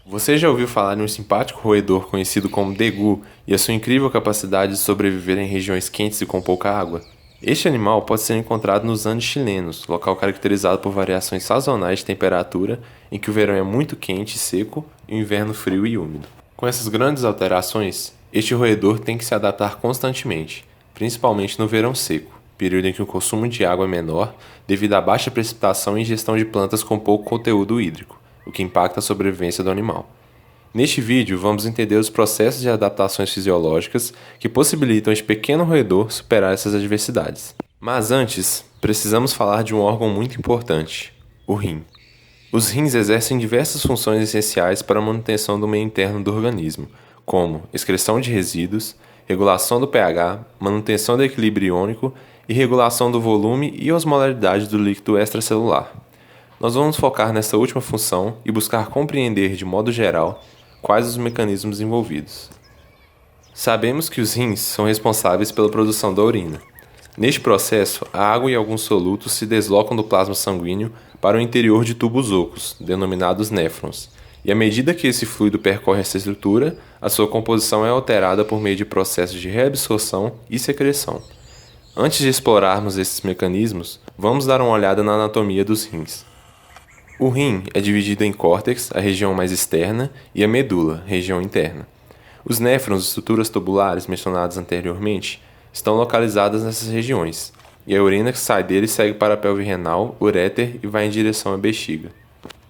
Você já ouviu falar em um simpático roedor conhecido como degu e a sua incrível capacidade de sobreviver em regiões quentes e com pouca água? Este animal pode ser encontrado nos Andes chilenos, local caracterizado por variações sazonais de temperatura, em que o verão é muito quente e seco e o inverno frio e úmido. Com essas grandes alterações, este roedor tem que se adaptar constantemente, principalmente no verão seco, período em que o consumo de água é menor devido à baixa precipitação e ingestão de plantas com pouco conteúdo hídrico, o que impacta a sobrevivência do animal. Neste vídeo, vamos entender os processos de adaptações fisiológicas que possibilitam este pequeno roedor superar essas adversidades. Mas antes, precisamos falar de um órgão muito importante, o rim. Os rins exercem diversas funções essenciais para a manutenção do meio interno do organismo, como excreção de resíduos, regulação do pH, manutenção do equilíbrio iônico e regulação do volume e osmolaridade do líquido extracelular. Nós vamos focar nessa última função e buscar compreender, de modo geral, quais os mecanismos envolvidos. Sabemos que os rins são responsáveis pela produção da urina. Neste processo, a água e alguns solutos se deslocam do plasma sanguíneo para o interior de tubos ocos, denominados néfrons, e à medida que esse fluido percorre essa estrutura, a sua composição é alterada por meio de processos de reabsorção e secreção. Antes de explorarmos esses mecanismos, vamos dar uma olhada na anatomia dos rins. O rim é dividido em córtex, a região mais externa, e a medula, região interna. Os néfrons, estruturas tubulares mencionadas anteriormente, estão localizadas nessas regiões, e a urina que sai deles segue para a pelve renal, uréter e vai em direção à bexiga.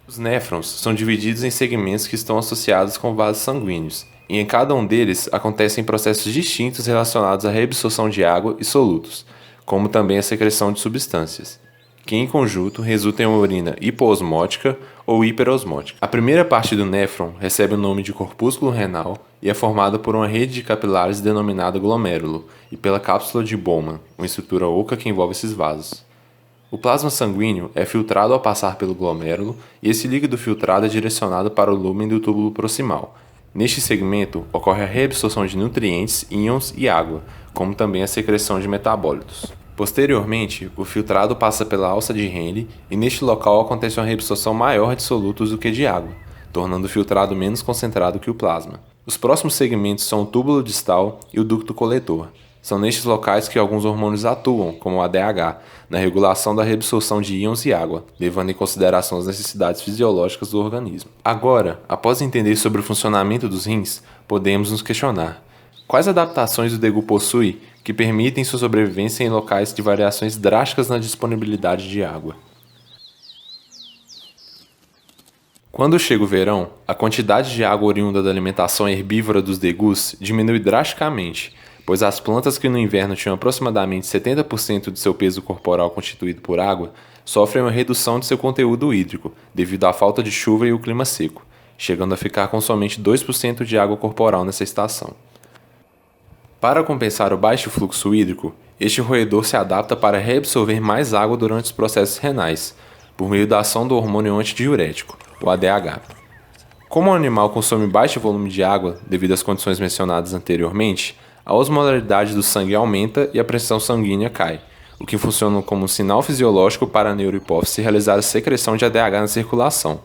Os néfrons são divididos em segmentos que estão associados com vasos sanguíneos, e em cada um deles acontecem processos distintos relacionados à reabsorção de água e solutos, como também a secreção de substâncias, que em conjunto resultam em uma urina hipoosmótica ou hiperosmótica. A primeira parte do néfron recebe o nome de corpúsculo renal e é formada por uma rede de capilares denominada glomérulo e pela cápsula de Bowman, uma estrutura oca que envolve esses vasos. O plasma sanguíneo é filtrado ao passar pelo glomérulo e esse líquido filtrado é direcionado para o lúmen do túbulo proximal. Neste segmento, ocorre a reabsorção de nutrientes, íons e água, como também a secreção de metabólitos. Posteriormente, o filtrado passa pela alça de Henle e neste local acontece uma reabsorção maior de solutos do que de água, tornando o filtrado menos concentrado que o plasma. Os próximos segmentos são o túbulo distal e o ducto coletor. São nestes locais que alguns hormônios atuam, como o ADH, na regulação da reabsorção de íons e água, levando em consideração as necessidades fisiológicas do organismo. Agora, após entender sobre o funcionamento dos rins, podemos nos questionar: quais adaptações o degu possui que permitem sua sobrevivência em locais de variações drásticas na disponibilidade de água? Quando chega o verão, a quantidade de água oriunda da alimentação herbívora dos degus diminui drasticamente, pois as plantas que no inverno tinham aproximadamente 70% de seu peso corporal constituído por água sofrem uma redução de seu conteúdo hídrico devido à falta de chuva e o clima seco, chegando a ficar com somente 2% de água corporal nessa estação. Para compensar o baixo fluxo hídrico, este roedor se adapta para reabsorver mais água durante os processos renais, por meio da ação do hormônio antidiurético, o ADH. Como o animal consome baixo volume de água devido às condições mencionadas anteriormente, a osmolaridade do sangue aumenta e a pressão sanguínea cai, o que funciona como um sinal fisiológico para a neurohipófise realizar a secreção de ADH na circulação,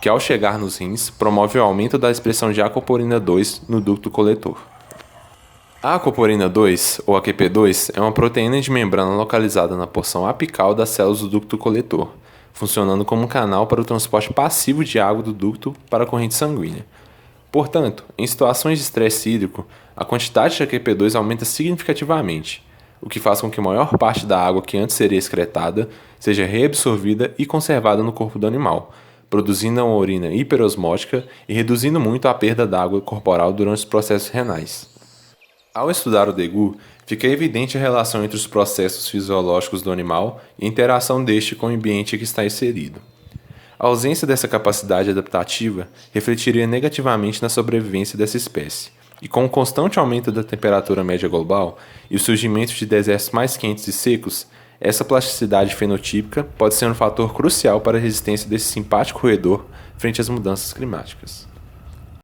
que ao chegar nos rins promove o aumento da expressão de aquaporina 2 no ducto coletor. A aquaporina 2, ou AQP2, é uma proteína de membrana localizada na porção apical das células do ducto coletor, funcionando como um canal para o transporte passivo de água do ducto para a corrente sanguínea. Portanto, em situações de estresse hídrico, a quantidade de AQP2 aumenta significativamente, o que faz com que a maior parte da água que antes seria excretada seja reabsorvida e conservada no corpo do animal, produzindo uma urina hiperosmótica e reduzindo muito a perda d'água corporal durante os processos renais. Ao estudar o degu, fica evidente a relação entre os processos fisiológicos do animal e a interação deste com o ambiente que está inserido. A ausência dessa capacidade adaptativa refletiria negativamente na sobrevivência dessa espécie, e com o constante aumento da temperatura média global e o surgimento de desertos mais quentes e secos, essa plasticidade fenotípica pode ser um fator crucial para a resistência desse simpático roedor frente às mudanças climáticas.